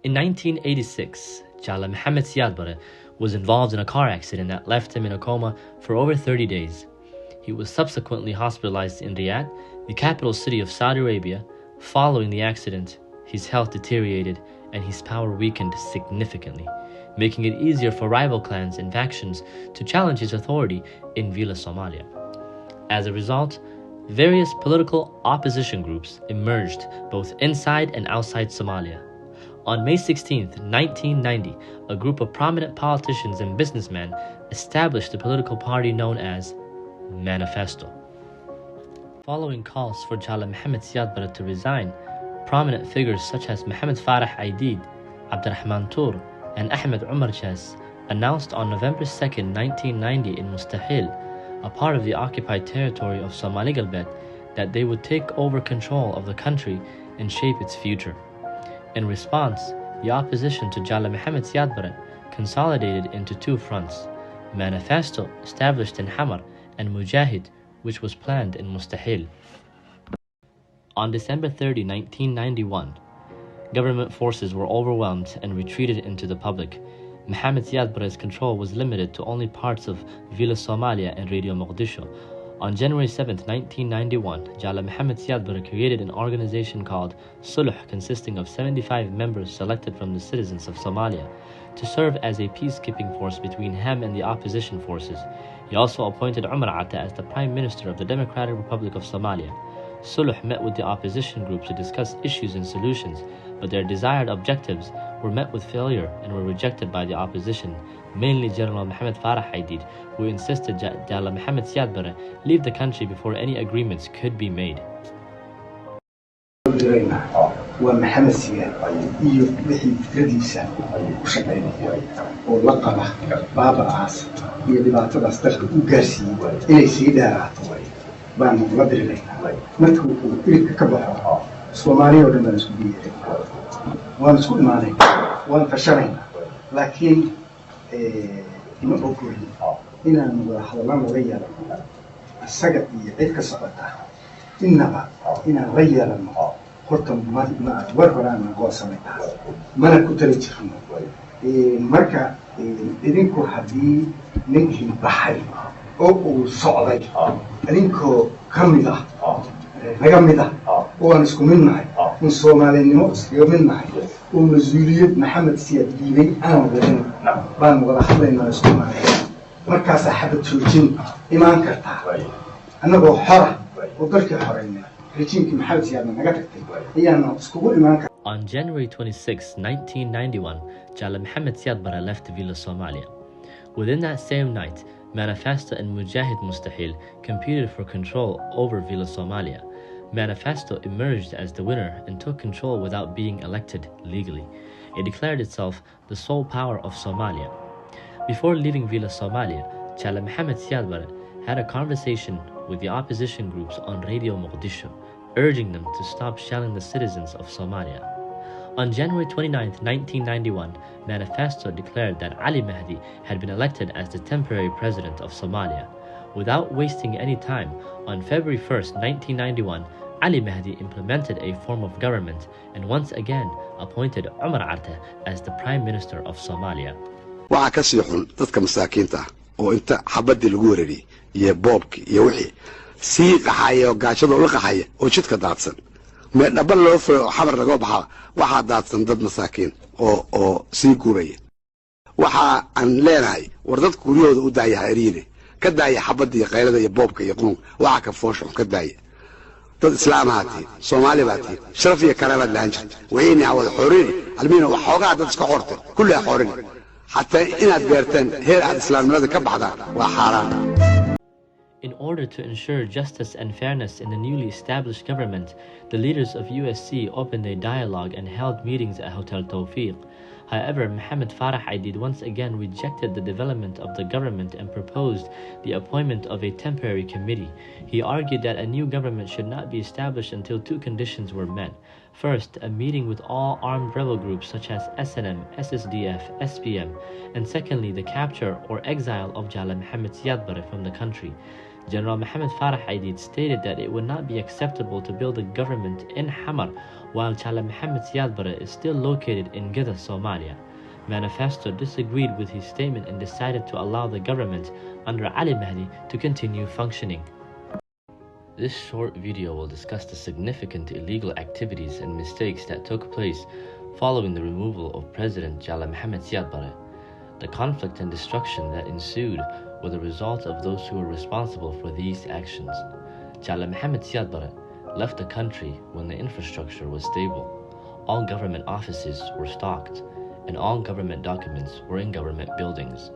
In 1986, Jala Mohammed Siad Barre was involved in a car accident that left him in a coma for over 30 days. He was subsequently hospitalized in Riyadh, the capital city of Saudi Arabia. Following the accident, his health deteriorated and his power weakened significantly, making it easier for rival clans and factions to challenge his authority in Villa Somalia. As a result, various political opposition groups emerged both inside and outside Somalia. On May 16, 1990, a group of prominent politicians and businessmen established a political party known as Manifesto. Following calls for Jala Mohammed Siad Barre to resign, prominent figures such as Mohammed Farah Aidid, Abdurrahman Tour, and Ahmed Umar Jas announced on November 2, 1990 in Mustahil, a part of the occupied territory of Somali Galbeed, that they would take over control of the country and shape its future. In response, the opposition to Jala Mohammed Siad Barre consolidated into two fronts: Manifesto, established in Hamar, and Mujahid, which was planned in Mustahil. On December 30, 1991, government forces were overwhelmed and retreated into the public. Mohammed Siad Barre's control was limited to only parts of Villa Somalia and Radio Mogadishu. On January 7, 1991, Jala Mohammed Siad Barre created an organization called Sulh, consisting of 75 members selected from the citizens of Somalia, to serve as a peacekeeping force between him and the opposition forces. He also appointed Umar Atta as the Prime Minister of the Democratic Republic of Somalia. Sulh met with the opposition groups to discuss issues and solutions, but their desired objectives were met with failure and were rejected by the opposition, mainly General Mohammed Farah Aidid, who insisted Jala Mohammed Siad Barre leave the country before any agreements could be made. ومحمد سياد iyo wixii fikradiisa u shaqeynaya oo la qaba baaba'aas iyo dhibaatadaas dadka u gaarsiiyey inay sii dheeraato baan la dirinaynaa marka uu ilka ka baxo Soomaaliya oo dhan baan isku biiray waan isku imaanaynaa waan fashanaynaa laakiin ma ogolin inaan wada hadallaan laga yeelano isaga iyo cid ka socota innaba inaan la yeelano horta war horaan goosanayna mana ku tali jirno marka idinku haddii ninkii baxay oo uu socday idinkoo ka mid ah naga mid ah oo aan isku mid nahay in Soomaalinimo iskaga mid nahay oo mas-uuliyad Mohammed Siad diiday aan wadin baan wada hadlaynaa isku nahay markaas xabad joojin imaan kartaa annagoo xora oo dalka xoreynaa. On January 26, 1991, Jala Mohammed Siad Barre left Villa Somalia. Within that same night, Manifesto and Mujahid Mustahil competed for control over Villa Somalia. Manifesto emerged as the winner and took control without being elected legally. It declared itself the sole power of Somalia. Before leaving Villa Somalia, Jala Mohammed Siad Barre had a conversation with the opposition groups on Radio Mogadishu, urging them to stop shelling the citizens of Somalia. On January 29, 1991, Manifesto declared that Ali Mahdi had been elected as the temporary president of Somalia. Without wasting any time, on February 1, 1991, Ali Mahdi implemented a form of government and once again appointed Umar Atta as the Prime Minister of Somalia. iyo boobki iyo wixii sii qaxayo gaashada u qaxaya oo jidka daadsan ma dhaba loo furo xabar laga baxa waxa daadsan dad masaakiin oo sii guuraya waxa aan leenahay war dad guriyooda u daaya hariine ka daaya xabadii qaylada iyo boobka iyo qulun waxa ka foosho ka daaya dad islaamaati Soomaali baati sharaf iyo karaamad laan jirta wayna wada xoreyn almiina wax xoogaa dad iska qortay kullu xoreyn hatta inaad beertan heer aad islaamnimada ka baxda waa xaraan. In order to ensure justice and fairness in the newly established government, the leaders of USC opened a dialogue and held meetings at Hotel Tawfiq. However, Mohammed Farah Aidid once again rejected the development of the government and proposed the appointment of a temporary committee. He argued that a new government should not be established until two conditions were met. First, a meeting with all armed rebel groups such as SNM, SSDF, SPM, and secondly, the capture or exile of Jala Mohammed Siad Barre from the country. General Mohammed Farah Aidid stated that it would not be acceptable to build a government in Hamar while Chala Mohammed Siad Barre is still located in Gida, Somalia. Manifesto disagreed with his statement and decided to allow the government under Ali Mahdi to continue functioning. This short video will discuss the significant illegal activities and mistakes that took place following the removal of President Chala Mohammed Siad Barre. The conflict and destruction that ensued were the result of those who were responsible for these actions. Chala Mohammed Siad Barre left the country when the infrastructure was stable, all government offices were stocked, and all government documents were in government buildings.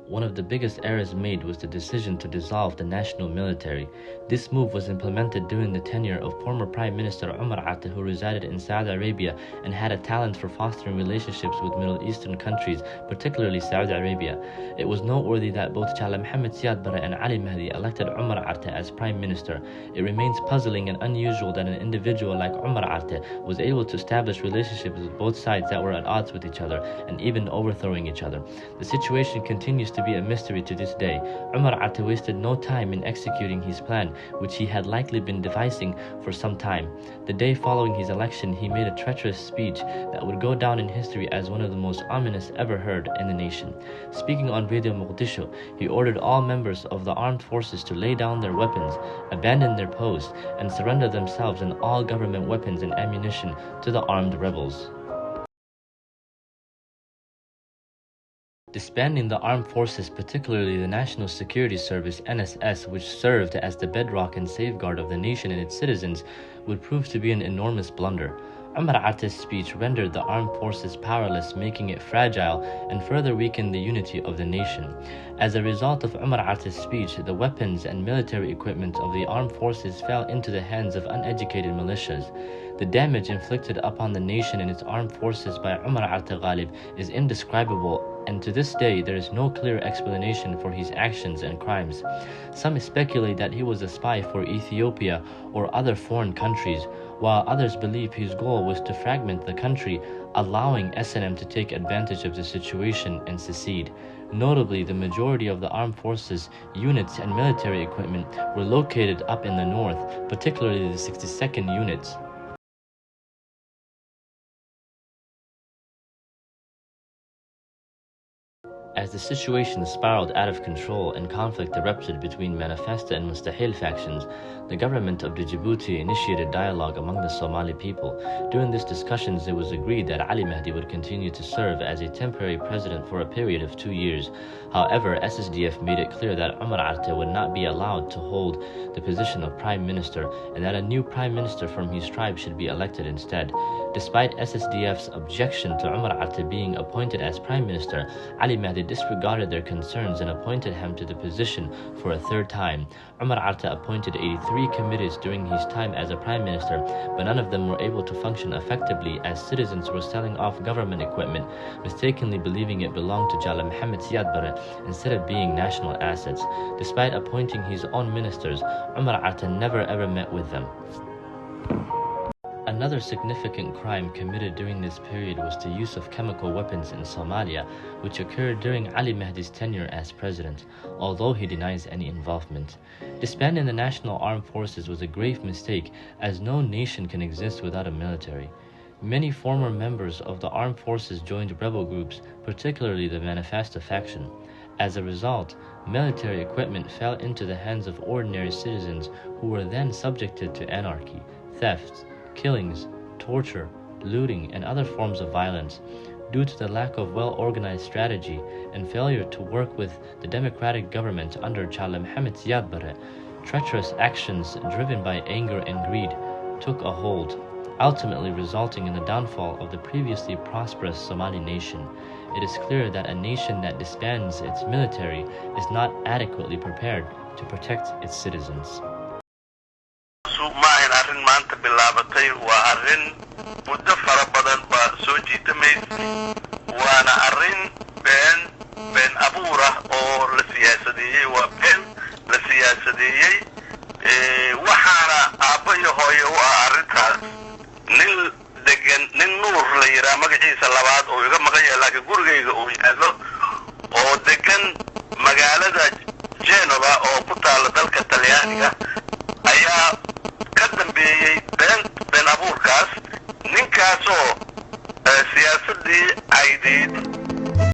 One of the biggest errors made was the decision to dissolve the national military. This move was implemented during the tenure of former Prime Minister Umar Atta, who resided in Saudi Arabia and had a talent for fostering relationships with Middle Eastern countries, particularly Saudi Arabia. It was noteworthy that both Chala Mohammed Siad Barre and Ali Mahdi elected Umar Atta as Prime Minister. It remains puzzling and unusual that an individual like Umar Atta was able to establish relationships with both sides that were at odds with each other and even overthrowing each other. The situation continues to be a mystery to this day. Umar Atta wasted no time in executing his plan, which he had likely been devising for some time. The day following his election, he made a treacherous speech that would go down in history as one of the most ominous ever heard in the nation. Speaking on Radio Mogadishu, he ordered all members of the armed forces to lay down their weapons, abandon their posts, and surrender themselves and all government weapons and ammunition to the armed rebels. Disbanding the armed forces, particularly the National Security Service (NSS), which served as the bedrock and safeguard of the nation and its citizens, would prove to be an enormous blunder. Umar Atta's speech rendered the armed forces powerless, making it fragile and further weakened the unity of the nation. As a result of Umar Atta's speech, the weapons and military equipment of the armed forces fell into the hands of uneducated militias. The damage inflicted upon the nation and its armed forces by Umar Atta Ghalib is indescribable, and to this day there is no clear explanation for his actions and crimes. Some speculate that he was a spy for Ethiopia or other foreign countries, while others believe his goal was to fragment the country, allowing SNM to take advantage of the situation and secede. Notably, the majority of the armed forces, units, and military equipment were located up in the north, particularly the 62nd units. As the situation spiraled out of control and conflict erupted between Manifesta and Mustahil factions, the government of Djibouti initiated dialogue among the Somali people. During these discussions, it was agreed that Ali Mahdi would continue to serve as a temporary president for a period of 2 years. However, SSDF made it clear that Umar Atta would not be allowed to hold the position of prime minister and that a new prime minister from his tribe should be elected instead. Despite SSDF's objection to Umar Atta being appointed as prime minister, Ali Mahdi disregarded their concerns and appointed him to the position for a third time. Umar Atta appointed 83 committees during his time as a prime minister, but none of them were able to function effectively as citizens were selling off government equipment, mistakenly believing it belonged to Chala Mohammed Siad Barre instead of being national assets. Despite appointing his own ministers, Umar Atta never ever met with them. Another significant crime committed during this period was the use of chemical weapons in Somalia, which occurred during Ali Mahdi's tenure as president, although he denies any involvement. Disbanding the National Armed Forces was a grave mistake, as no nation can exist without a military. Many former members of the armed forces joined rebel groups, particularly the Manifesta faction. As a result, military equipment fell into the hands of ordinary citizens who were then subjected to anarchy, thefts, killings, torture, looting, and other forms of violence. Due to the lack of well-organized strategy and failure to work with the democratic government under Chala Mohammed Siad Barre, treacherous actions driven by anger and greed took a hold, ultimately resulting in the downfall of the previously prosperous Somali nation. It is clear that a nation that disbands its military is not adequately prepared to protect its citizens. waa arrin muddo fara badan baa soo jiitamaysay waana arrin been abuur ah oo la siyaasadeeyey waa been la siyaasadeeyey waxaana aabba iyo hooyo u ah arrintaas nin degan nin nuur la yidhaha magaciisa labaad oo iga maqan yahay laakiin gurigayga uu yaallo oo degan magaalada Genova oo ku taala dalka Talyaaniga ayaa ka dambeeyay been abuurkaas ninkaasoo siyaasadii aydiid